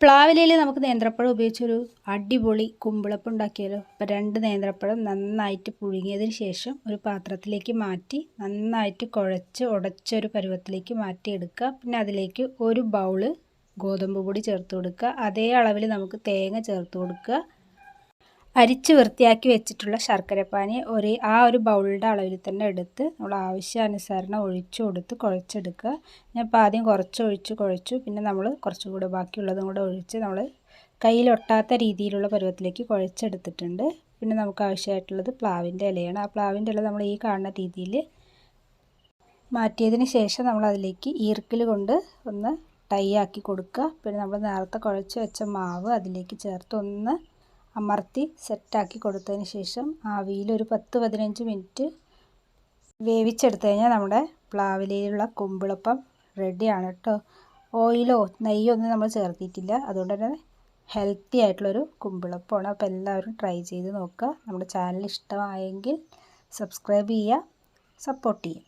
പ്ലാവിലയിൽ നമുക്ക് നേന്ത്രപ്പഴം ഉപയോഗിച്ചൊരു അടിപൊളി കുമ്പിളപ്പം ഉണ്ടാക്കിയാലോ. അപ്പോൾ 2 നേന്ത്രപ്പഴം നന്നായിട്ട് പുഴുങ്ങിയതിന് ശേഷം ഒരു പാത്രത്തിലേക്ക് മാറ്റി നന്നായിട്ട് കുഴച്ച് ഉടച്ചൊരു പരുവത്തിലേക്ക് മാറ്റിയെടുക്കുക. പിന്നെ അതിലേക്ക് ഒരു ബൗള് ഗോതമ്പ് പൊടി ചേർത്ത് കൊടുക്കുക. അതേ അളവിൽ നമുക്ക് തേങ്ങ ചേർത്ത് കൊടുക്കുക. അരിച്ച് വൃത്തിയാക്കി വെച്ചിട്ടുള്ള ശർക്കരപ്പാനി ആ ഒരു ബൗളിൻ്റെ അളവിൽ തന്നെ എടുത്ത് നമ്മൾ ആവശ്യാനുസരണം ഒഴിച്ചു കൊടുത്ത് കുഴച്ചെടുക്കുക. ഞാൻ ഇപ്പോൾ ആദ്യം കുറച്ച് ഒഴിച്ച് കുഴച്ചു, പിന്നെ നമ്മൾ കുറച്ചും കൂടെ ബാക്കിയുള്ളതും കൂടെ ഒഴിച്ച് നമ്മൾ കയ്യിലൊട്ടാത്ത രീതിയിലുള്ള പരുവത്തിലേക്ക് കുഴച്ചെടുത്തിട്ടുണ്ട്. പിന്നെ നമുക്ക് ആവശ്യമായിട്ടുള്ളത് പ്ലാവിൻ്റെ ഇലയാണ്. ആ പ്ലാവിൻ്റെ ഇല നമ്മൾ ഈ കാണുന്ന രീതിയിൽ മാറ്റിയതിന് ശേഷം നമ്മൾ അതിലേക്ക് ഈർക്കിൽ കൊണ്ട് ഒന്ന് ടൈ ആക്കി കൊടുക്കുക. പിന്നെ നമ്മൾ നേരത്തെ കുഴച്ച് വെച്ച മാവ് അതിലേക്ക് ചേർത്ത് ഒന്ന് അമർത്തി സെറ്റാക്കി കൊടുത്തതിന് ശേഷം ആവിയിൽ ഒരു 10-15 മിനിറ്റ് വേവിച്ചെടുത്തു കഴിഞ്ഞാൽ നമ്മുടെ പ്ലാവിലയിലുള്ള കുമ്പിളപ്പം റെഡിയാണ് കേട്ടോ. ഓയിലോ നെയ്യോ ഒന്നും നമ്മൾ ചേർത്തിട്ടില്ല, അതുകൊണ്ട് തന്നെ ഹെൽത്തി ആയിട്ടുള്ളൊരു കുമ്പിളപ്പമാണ്. അപ്പോൾ എല്ലാവരും ട്രൈ ചെയ്ത് നോക്കുക. നമ്മുടെ ചാനൽ ഇഷ്ടമായെങ്കിൽ സബ്സ്ക്രൈബ് ചെയ്യുക, സപ്പോർട്ട് ചെയ്യുക.